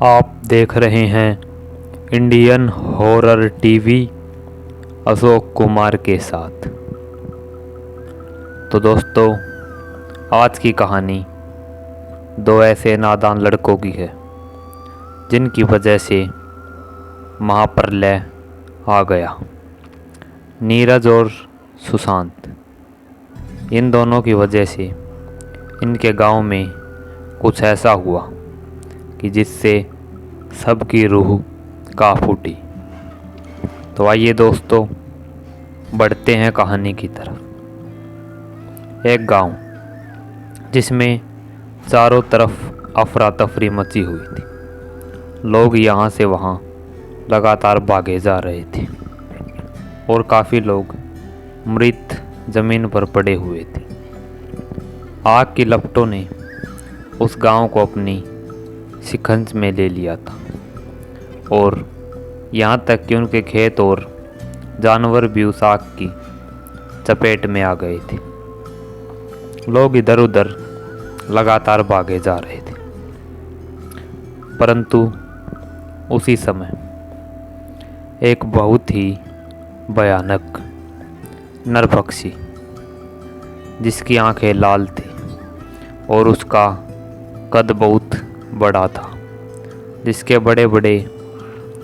आप देख रहे हैं Indian horror TV Ashok Kumar के साथ। तो दोस्तों, आज की कहानी दो ऐसे नादान लड़कों की है जिनकी वजह से महाप्रलय आ गया। नीरज और सुशांत, इन दोनों की वजह से इनके गांव में कुछ ऐसा हुआ कि जिससे सबकी रूह कांप उठी। तो आइए दोस्तों, बढ़ते हैं कहानी की तरफ। एक गांव जिसमें चारों तरफ अफरा तफरी मची हुई थी। लोग यहाँ से वहाँ लगातार भागे जा रहे थे और काफ़ी लोग मृत ज़मीन पर पड़े हुए थे। आग की लपटों ने उस गांव को अपनी शिकंज में ले लिया था और यहाँ तक कि उनके खेत और जानवर भी उस आग की चपेट में आ गए थे। लोग इधर उधर लगातार भागे जा रहे थे, परंतु उसी समय एक बहुत ही भयानक नर पक्षी, जिसकी आंखें लाल थी और उसका कद बहुत बड़ा था, जिसके बड़े बड़े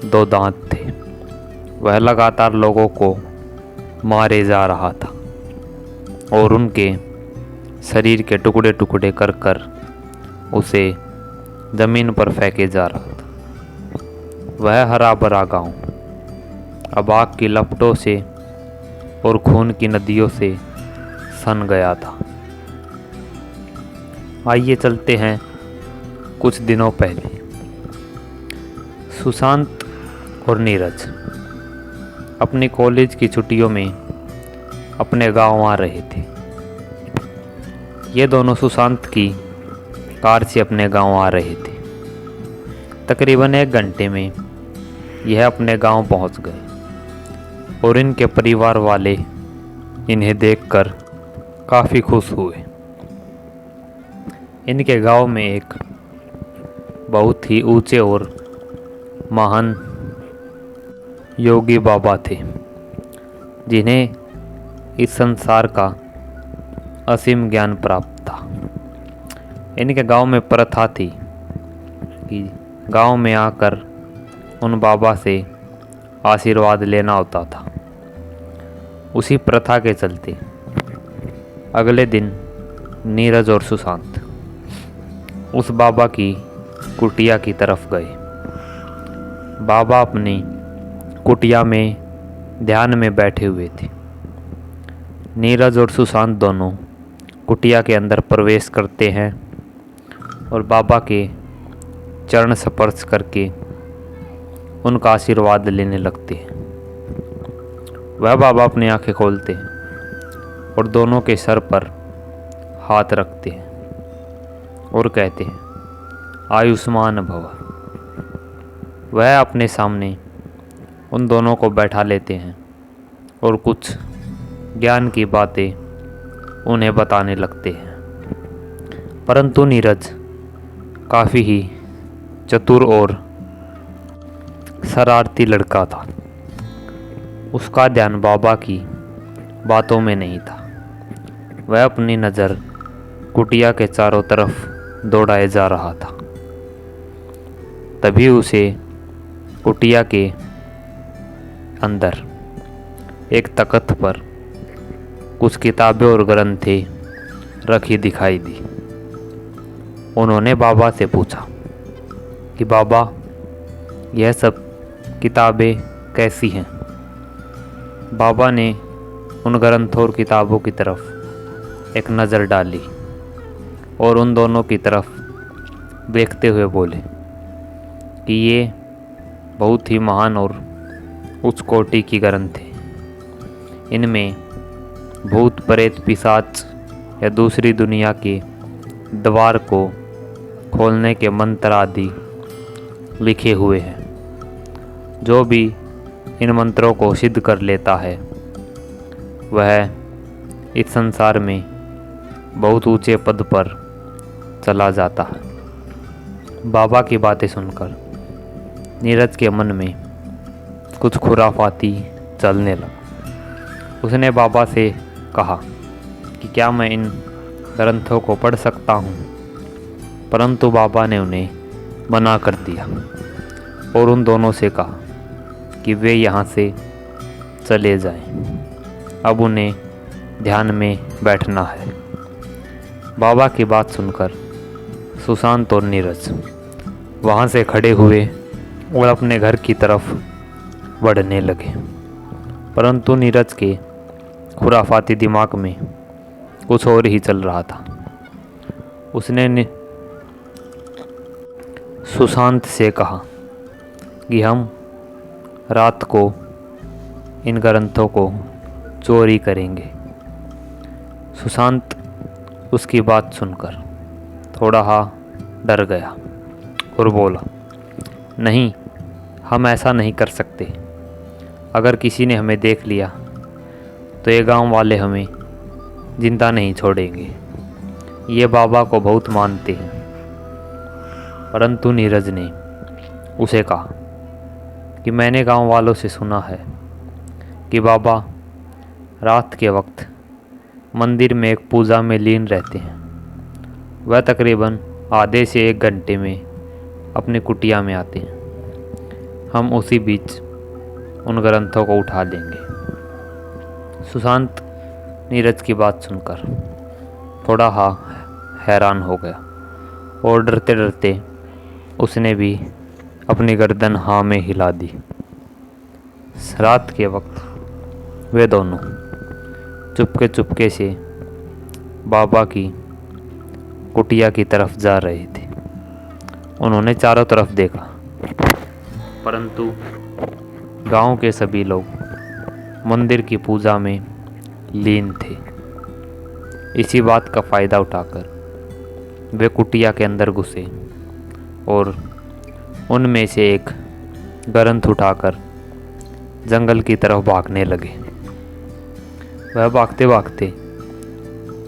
दो दांत थे, वह लगातार लोगों को मारे जा रहा था और उनके शरीर के टुकड़े टुकड़े कर कर उसे ज़मीन पर फेंके जा रहा था। वह हरा भरा गाँव अब आग की लपटों से और खून की नदियों से सन गया था। आइए चलते हैं कुछ दिनों पहले। सुशांत और नीरज अपनी कॉलेज की छुट्टियों में अपने गांव आ रहे थे। ये दोनों सुशांत की कार से अपने गांव आ रहे थे। तकरीबन 1 घंटे में यह अपने गांव पहुंच गए और इनके परिवार वाले इन्हें देखकर काफ़ी खुश हुए। इनके गांव में एक बहुत ही ऊंचे और महान योगी बाबा थे, जिन्हें इस संसार का असीम ज्ञान प्राप्त था। इनके गांव में प्रथा थी कि गांव में आकर उन बाबा से आशीर्वाद लेना होता था। उसी प्रथा के चलते अगले दिन नीरज और सुशांत उस बाबा की कुटिया की तरफ गए। बाबा अपनी कुटिया में ध्यान में बैठे हुए थे। नीरज और सुशांत दोनों कुटिया के अंदर प्रवेश करते हैं और बाबा के चरण स्पर्श करके उनका आशीर्वाद लेने लगते हैं। वह बाबा अपनी आंखें खोलते हैं और दोनों के सर पर हाथ रखते हैं और कहते हैं, आयुष्मान भव। वह अपने सामने उन दोनों को बैठा लेते हैं और कुछ ज्ञान की बातें उन्हें बताने लगते हैं। परंतु नीरज काफ़ी ही चतुर और शरारती लड़का था। उसका ध्यान बाबा की बातों में नहीं था। वह अपनी नज़र कुटिया के चारों तरफ दौड़ाए जा रहा था। तभी उसे कुटिया के अंदर एक तख्त पर कुछ किताबें और ग्रंथें रखी दिखाई दी। उन्होंने बाबा से पूछा कि बाबा, यह सब किताबें कैसी हैं? बाबा ने उन ग्रंथों और किताबों की तरफ एक नज़र डाली और उन दोनों की तरफ देखते हुए बोले कि ये बहुत ही महान और उच्च कोटि की ग्रंथ है। इनमें भूत प्रेत पिशाच या दूसरी दुनिया के द्वार को खोलने के मंत्र आदि लिखे हुए हैं। जो भी इन मंत्रों को सिद्ध कर लेता है वह इस संसार में बहुत ऊंचे पद पर चला जाता है। बाबा की बातें सुनकर नीरज के मन में कुछ खुराफाती चलने लगा। उसने बाबा से कहा कि क्या मैं इन ग्रंथों को पढ़ सकता हूँ, परंतु बाबा ने उन्हें मना कर दिया और उन दोनों से कहा कि वे यहाँ से चले जाएं। अब उन्हें ध्यान में बैठना है। बाबा की बात सुनकर सुशांत और नीरज वहाँ से खड़े हुए और अपने घर की तरफ बढ़ने लगे, परंतु नीरज के खुराफाती दिमाग में कुछ और ही चल रहा था। उसने सुशांत से कहा कि हम रात को इन ग्रंथों को चोरी करेंगे। सुशांत उसकी बात सुनकर थोड़ा डर गया और बोला, नहीं, हम ऐसा नहीं कर सकते। अगर किसी ने हमें देख लिया तो ये गांव वाले हमें जिंदा नहीं छोड़ेंगे। ये बाबा को बहुत मानते हैं। परंतु नीरज ने उसे कहा कि मैंने गांव वालों से सुना है कि बाबा रात के वक्त मंदिर में एक पूजा में लीन रहते हैं। वह तकरीबन आधे से 1 घंटे में अपनी कुटिया में आते हैं। हम उसी बीच उन ग्रंथों को उठा लेंगे। सुशांत नीरज की बात सुनकर थोड़ा हैरान हो गया और डरते डरते उसने भी अपनी गर्दन हाँ में हिला दी। रात के वक्त वे दोनों चुपके चुपके से बाबा की कुटिया की तरफ जा रहे थे। उन्होंने चारों तरफ देखा, परंतु गांव के सभी लोग मंदिर की पूजा में लीन थे। इसी बात का फ़ायदा उठाकर वे कुटिया के अंदर घुसे और उनमें से एक ग्रंथ उठाकर जंगल की तरफ भागने लगे। वह भागते भागते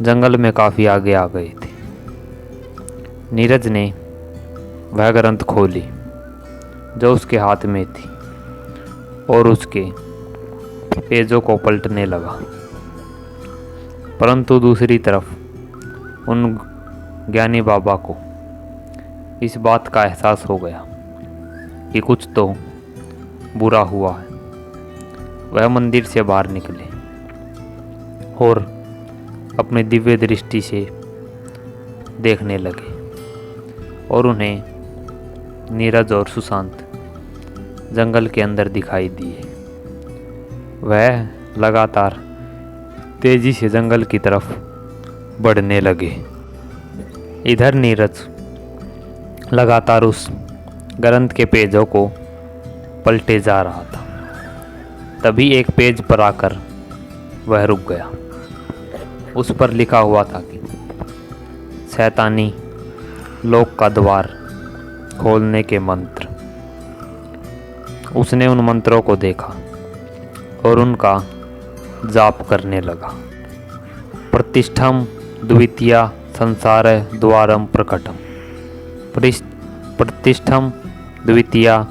जंगल में काफ़ी आगे आ गए थे। नीरज ने वह ग्रंथ खोली जो उसके हाथ में थी और उसके पेजों को पलटने लगा, परंतु दूसरी तरफ उन ज्ञानी बाबा को इस बात का एहसास हो गया कि कुछ तो बुरा हुआ है। वह मंदिर से बाहर निकले और अपनी दिव्य दृष्टि से देखने लगे और उन्हें नीरज और सुशांत जंगल के अंदर दिखाई दिए। वह लगातार तेजी से जंगल की तरफ बढ़ने लगे। इधर नीरज लगातार उस ग्रंथ के पेजों को पलटे जा रहा था। तभी एक पेज पर आकर वह रुक गया। उस पर लिखा हुआ था कि शैतानी लोक का द्वार खोलने के मंत्र। उसने उन मंत्रों को देखा और उनका जाप करने लगा। प्रतिष्ठम द्वितीया संसार द्वारम प्रकटम, प्रतिष्ठम द्वितीया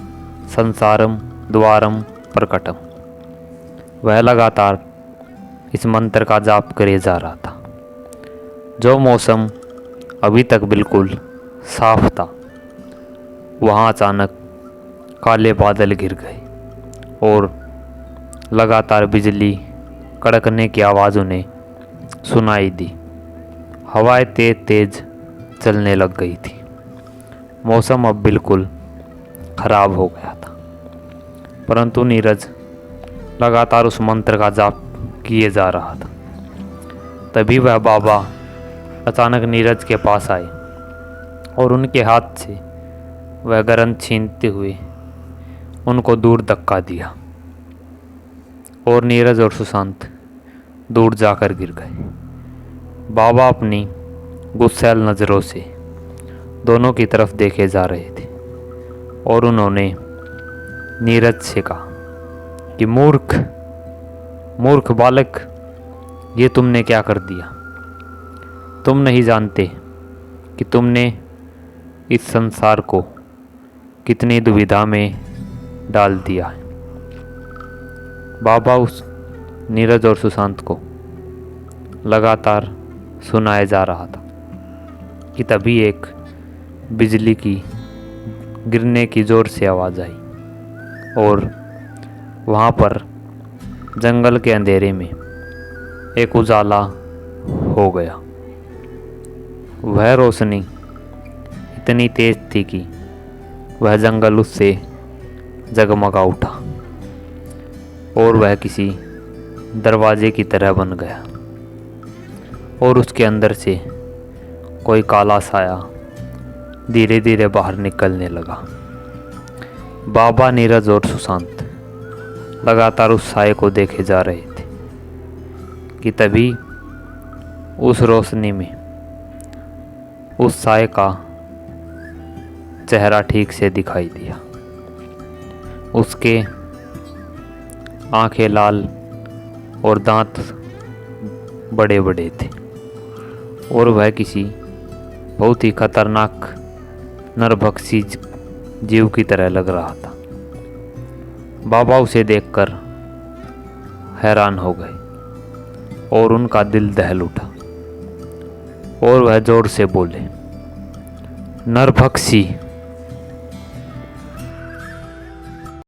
संसारम द्वारम प्रकटम। वह लगातार इस मंत्र का जाप करे जा रहा था। जो मौसम अभी तक बिल्कुल साफ था, वहाँ अचानक काले बादल घिर गए और लगातार बिजली कड़कने की आवाज़ उन्हें सुनाई दी। हवाएं तेज तेज चलने लग गई थी। मौसम अब बिल्कुल खराब हो गया था, परंतु नीरज लगातार उस मंत्र का जाप किए जा रहा था। तभी वह बाबा अचानक नीरज के पास आए और उनके हाथ से वह ग्रंथ छीनते हुए उनको दूर धक्का दिया और नीरज और सुशांत दूर जाकर गिर गए। बाबा अपनी गुस्सैल नज़रों से दोनों की तरफ देखे जा रहे थे और उन्होंने नीरज से कहा कि मूर्ख मूर्ख बालक, ये तुमने क्या कर दिया? तुम नहीं जानते कि तुमने इस संसार को कितनी दुविधा में डाल दिया है। बाबा उस नीरज और सुशांत को लगातार सुनाया जा रहा था कि तभी एक बिजली की गिरने की ज़ोर से आवाज़ आई और वहाँ पर जंगल के अंधेरे में एक उजाला हो गया। वह रोशनी इतनी तेज थी कि वह जंगल उससे जगमगा उठा और वह किसी दरवाजे की तरह बन गया और उसके अंदर से कोई काला साया धीरे धीरे बाहर निकलने लगा। बाबा, नीरज और सुशांत लगातार उस साये को देखे जा रहे थे कि तभी उस रोशनी में उस साये का चेहरा ठीक से दिखाई दिया। उसके आंखें लाल और दांत बड़े बड़े थे और वह किसी बहुत ही खतरनाक नरभक्षी जीव की तरह लग रहा था। बाबा उसे देखकर हैरान हो गए और उनका दिल दहल उठा और वह जोर से बोले, नरभक्षी।